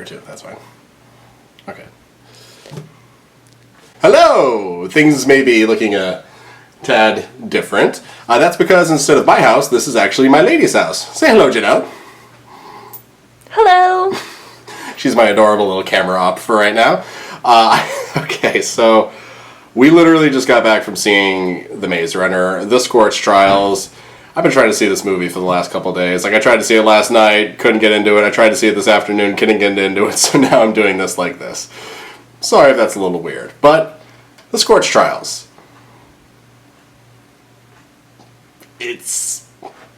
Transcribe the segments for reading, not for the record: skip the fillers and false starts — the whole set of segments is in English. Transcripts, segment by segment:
or two. That's fine. Okay. Hello! Things may be looking a tad different. That's because instead of my house, this is actually my lady's house. Say hello, Janelle. Hello! She's my adorable little camera op for right now. Okay, so we literally just got back from seeing The Maze Runner, The Scorch Trials. I've been trying to see this movie for the last couple days. Like, I tried to see it last night, couldn't get into it. I tried to see it this afternoon, couldn't get into it, so now I'm doing this like this. Sorry if that's a little weird, but The Scorch Trials. It's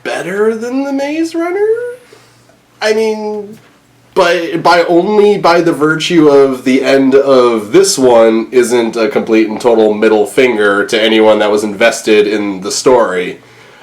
better than The Maze Runner? I mean, but only by the virtue of the end of this one isn't a complete and total middle finger to anyone that was invested in the story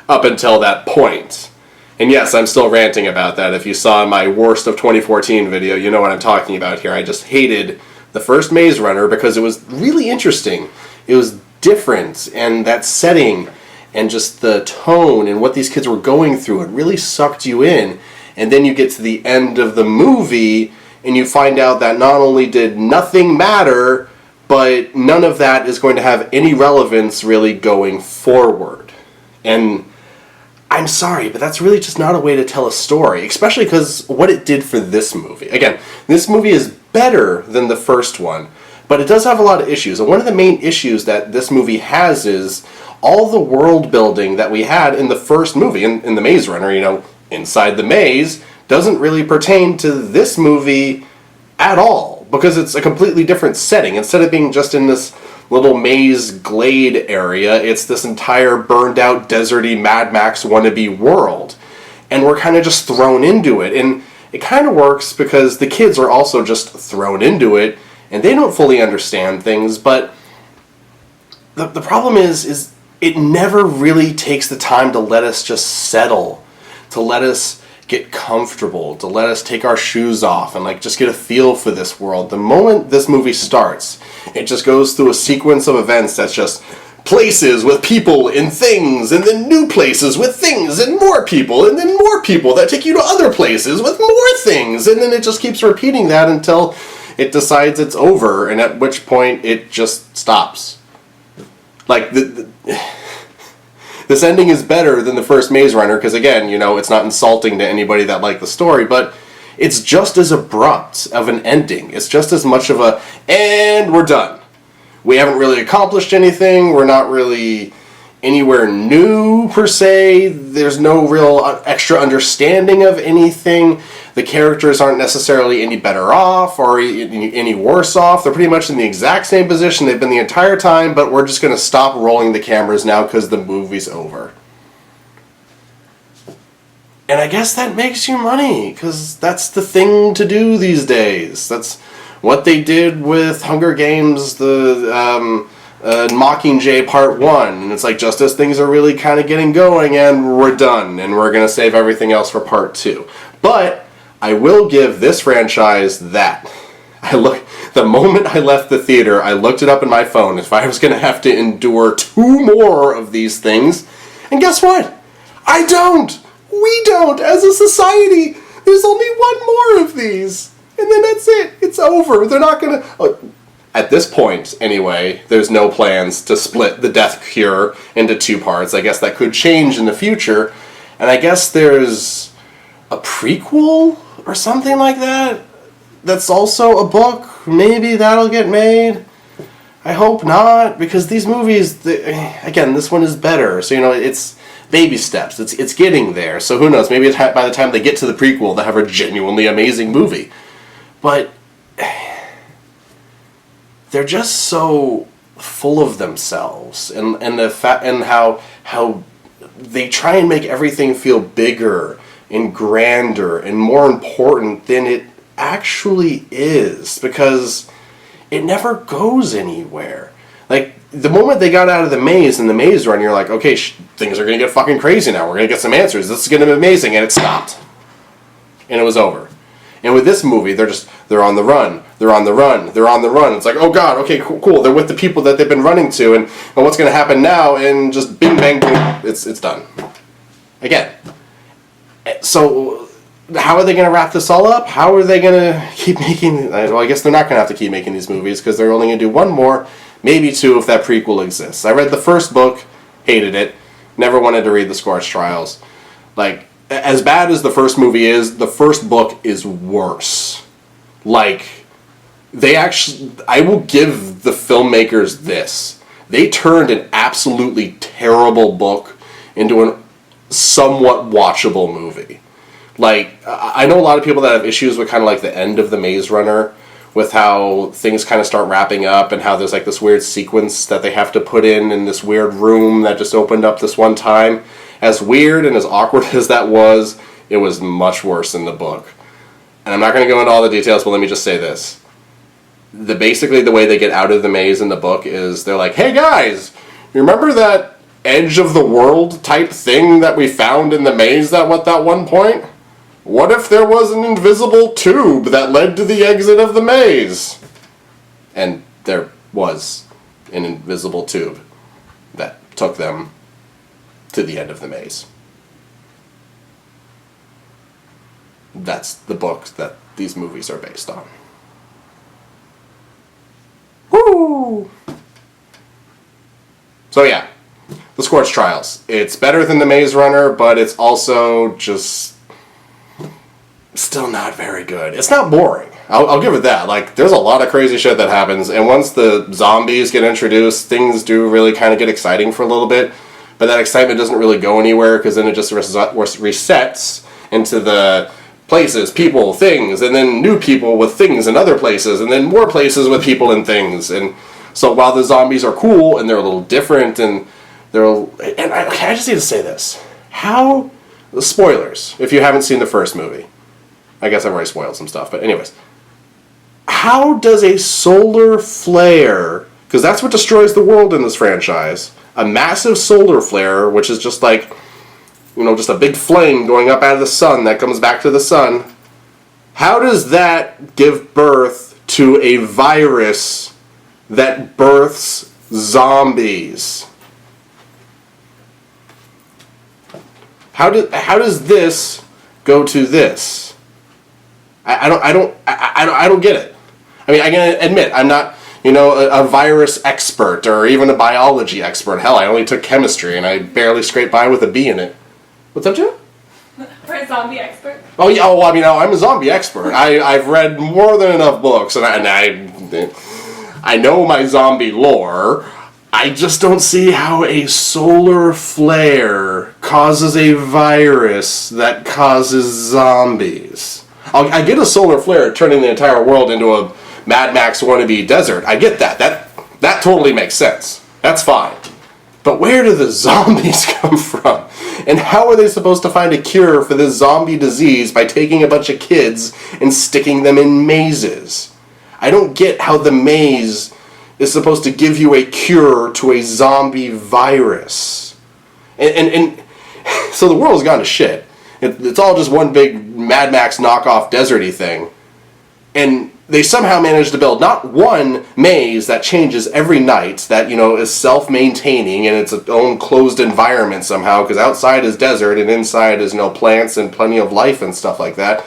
up until that point. And yes, I'm still ranting about that. If you saw my worst of 2014 video, you know what I'm talking about here. I just hated the first Maze Runner because it was really interesting. It was different, and that setting and just the tone and what these kids were going through, it really sucked you in. And then you get to the end of the movie and you find out that not only did nothing matter, but none of that is going to have any relevance really going forward. And I'm sorry, but that's really just not a way to tell a story, especially because what it did for this movie. Again, this movie is better than the first one, but it does have a lot of issues. And one of the main issues that this movie has is all the world building that we had in the first movie, in The Maze Runner, you know, inside the maze, doesn't really pertain to this movie at all, because it's a completely different setting. Instead of being just in this little maze glade area, it's this entire burned out, deserty Mad Max wannabe world. And we're kind of just thrown into it. And it kind of works because the kids are also just thrown into it, and they don't fully understand things, but the problem is it never really takes the time to let us just settle, to let us get comfortable, to let us take our shoes off and like just get a feel for this world. The moment this movie starts, it just goes through a sequence of events that's just places with people and things, and then new places with things and more people, and then more people that take you to other places with more things, and then it just keeps repeating that until it decides it's over, and at which point it just stops. Like, this ending is better than the first Maze Runner, because again, you know, it's not insulting to anybody that liked the story, but it's just as abrupt of an ending. It's just as much of a, and we're done. We haven't really accomplished anything, we're not really anywhere new, per se. There's no real extra understanding of anything. The characters aren't necessarily any better off or any worse off. They're pretty much in the exact same position they've been the entire time, but we're just going to stop rolling the cameras now because the movie's over. And I guess that makes you money, because that's the thing to do these days. That's what they did with Hunger Games, the Mockingjay Part 1. And it's like, just as things are really kind of getting going, and we're done, and we're going to save everything else for Part 2. But I will give this franchise that. The moment I left the theater, I looked it up in my phone if I was going to have to endure 2 more of these things. And guess what? I don't! We don't! As a society, there's only 1 more of these. And then that's it. It's over. They're not going to... At this point, anyway, there's no plans to split the Death Cure into 2 parts. I guess that could change in the future. And I guess there's a prequel or something like that that's also a book. Maybe that'll get made. I hope not, because these movies, again, this one is better. So, you know, it's baby steps. It's getting there. So who knows? Maybe by the time they get to the prequel, they'll have a genuinely amazing movie. But they're just so full of themselves, and how they try and make everything feel bigger and grander and more important than it actually is, because it never goes anywhere. Like, the moment they got out of the maze in the Maze Run, you're like, okay, things are going to get fucking crazy now. We're going to get some answers. This is going to be amazing. And it stopped. And it was over. And with this movie, they're on the run. They're on the run. They're on the run. It's like, oh god, okay, cool. They're with the people that they've been running to, and what's going to happen now? And just bing, bang, boom, it's done. Again. So, how are they going to wrap this all up? How are they going to keep making... Well, I guess they're not going to have to keep making these movies because they're only going to do one more, maybe two if that prequel exists. I read the first book, hated it, never wanted to read the Scorch Trials. Like, as bad as the first movie is, the first book is worse. Like, they actually... I will give the filmmakers this. They turned an absolutely terrible book into a somewhat watchable movie. Like, I know a lot of people that have issues with kind of like the end of The Maze Runner, with how things kind of start wrapping up and how there's like this weird sequence that they have to put in this weird room that just opened up this one time. As weird and as awkward as that was, it was much worse in the book. And I'm not going to go into all the details, but let me just say this. Basically the way they get out of the maze in the book is they're like, hey guys, you remember that edge of the world type thing that we found in the maze at that one point? What if there was an invisible tube that led to the exit of the maze? And there was an invisible tube that took them to the end of the maze. That's the book that these movies are based on. Woo! So yeah, the Scorch Trials. It's better than the Maze Runner, but it's also just still not very good. It's not boring. I'll give it that. Like, there's a lot of crazy shit that happens, and once the zombies get introduced, things do really kind of get exciting for a little bit, but that excitement doesn't really go anywhere, because then it just resets into the places, people, things, and then new people with things in other places, and then more places with people and things. And so while the zombies are cool, and they're a little different, and I just need to say this. Spoilers, if you haven't seen the first movie. I guess I've already spoiled some stuff, but anyways. How does a solar flare, because that's what destroys the world in this franchise, a massive solar flare, which is just like, just a big flame going up out of the sun that comes back to the sun, how does that give birth to a virus that births zombies? How does this go to this? I don't get it. I mean, I can admit I'm not, a virus expert or even a biology expert. Hell, I only took chemistry and I barely scraped by with a B in it. What's up, Jim? For a zombie expert? Oh yeah. Oh, I mean, I'm a zombie expert. I've read more than enough books, and I know my zombie lore. I just don't see how a solar flare causes a virus that causes zombies. I get a solar flare turning the entire world into a Mad Max wannabe desert. I get that. That totally makes sense. That's fine. But where do the zombies come from? And how are they supposed to find a cure for this zombie disease by taking a bunch of kids and sticking them in mazes? I don't get how the maze is supposed to give you a cure to a zombie virus. And so the world's gone to shit. It's all just one big Mad Max knockoff deserty thing. And they somehow managed to build not one maze that changes every night, that, is self-maintaining in its own closed environment somehow, because outside is desert and inside is, plants and plenty of life and stuff like that.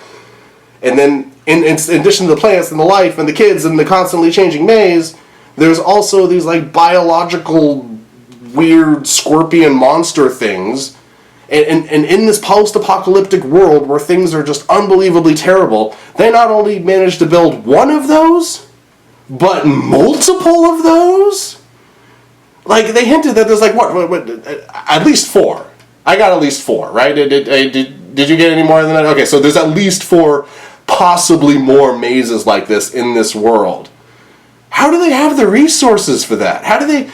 And then, in addition to the plants and the life and the kids and the constantly changing maze, there's also these, biological, weird scorpion monster things. And in this post-apocalyptic world where things are just unbelievably terrible, they not only managed to build one of those, but multiple of those? Like, they hinted that there's what at least 4. I got at least 4, right? Did you get any more than that? Okay, so there's at least 4, possibly more mazes like this in this world. How do they have the resources for that? How do they...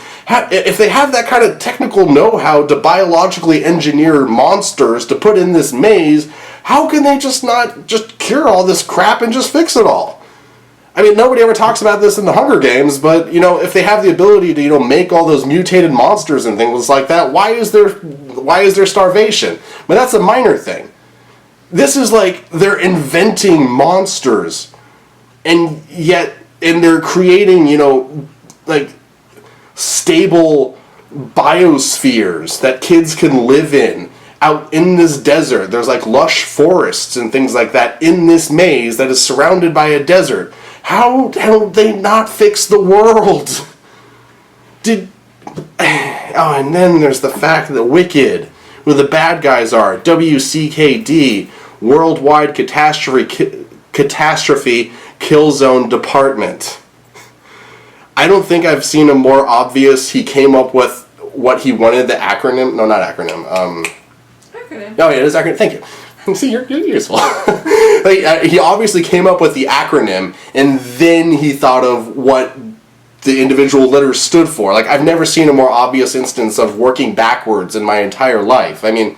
if they have that kind of technical know-how to biologically engineer monsters to put in this maze, how can they not just cure all this crap and just fix it all? I mean, nobody ever talks about this in the Hunger Games, but, if they have the ability to, make all those mutated monsters and things like that, why is there starvation? But that's a minor thing. This is they're inventing monsters, and they're creating, stable biospheres that kids can live in out in this desert. There's like lush forests and things like that in this maze that is surrounded by a desert. How did they not fix the world? And then there's the fact that Wicked, who the bad guys are, WCKD, Worldwide Catastrophe Kill Zone Department. I don't think I've seen a more obvious, he came up with what he wanted, the acronym. No, not acronym. Acronym. Oh, yeah, it is acronym. Thank you. See, you're useful. He obviously came up with the acronym, and then he thought of what the individual letters stood for. Like, I've never seen a more obvious instance of working backwards in my entire life. I mean,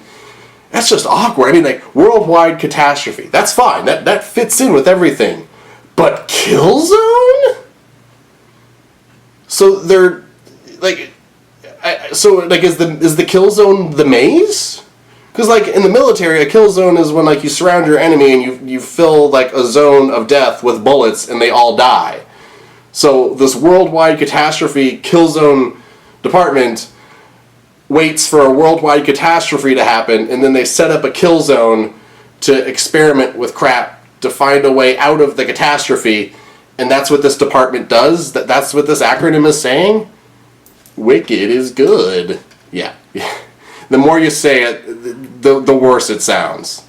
that's just awkward. I mean, like, Worldwide Catastrophe. That's fine. That fits in with everything. But Killzone? So they're, like... is the kill zone the maze? Because, like, in the military, a kill zone is when, like, you surround your enemy and you fill, like, a zone of death with bullets and they all die. So this Worldwide Catastrophe Kill Zone Department waits for a worldwide catastrophe to happen, and then they set up a kill zone to experiment with crap to find a way out of the catastrophe, and that's what this department does? That's what this acronym is saying? Wicked is good. Yeah. The more you say it, the worse it sounds.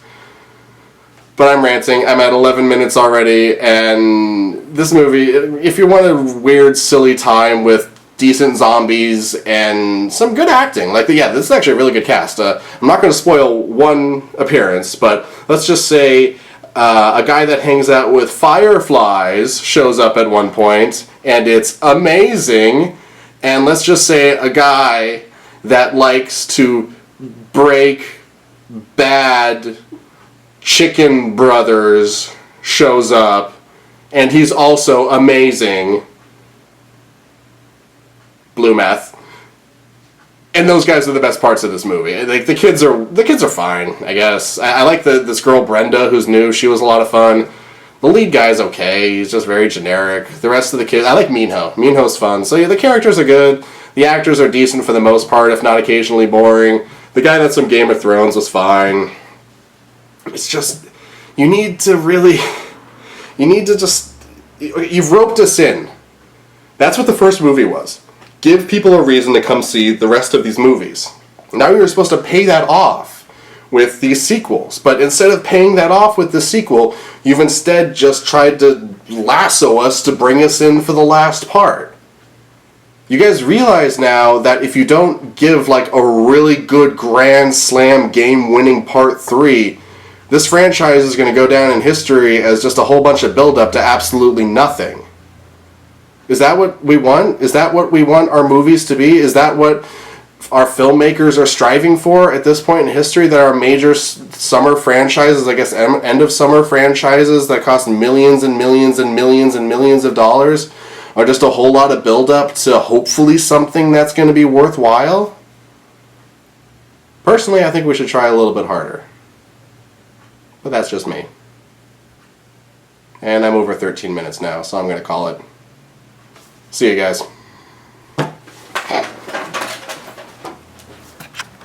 But I'm ranting. I'm at 11 minutes already, and this movie, if you want a weird, silly time with decent zombies and some good acting, this is actually a really good cast. I'm not going to spoil one appearance, but let's just say a guy that hangs out with fireflies shows up at one point, and it's amazing. And let's just say a guy that likes to break bad Chicken Brothers shows up, and he's also amazing. Blue meth. And those guys are the best parts of this movie. Like, the kids are fine, I guess. I like this girl Brenda, who's new. She was a lot of fun. The lead guy's okay. He's just very generic. The rest of the kids, I like Minho. Minho's fun. So yeah, the characters are good. The actors are decent for the most part, if not occasionally boring. The guy that's from Game of Thrones was fine. It's just, you've roped us in. That's what the first movie was. Give people a reason to come see the rest of these movies. Now you're supposed to pay that off with these sequels. But instead of paying that off with the sequel, you've instead just tried to lasso us to bring us in for the last part. You guys realize now that if you don't give, like, a really good Grand Slam game-winning Part 3, this franchise is going to go down in history as just a whole bunch of build-up to absolutely nothing. Is that what we want? Is that what we want our movies to be? Is that what our filmmakers are striving for at this point in history? That our major summer franchises, I guess end-of-summer franchises that cost millions and millions and millions and millions of dollars are just a whole lot of build-up to hopefully something that's going to be worthwhile? Personally, I think we should try a little bit harder. But that's just me. And I'm over 13 minutes now, so I'm going to call it. See you guys.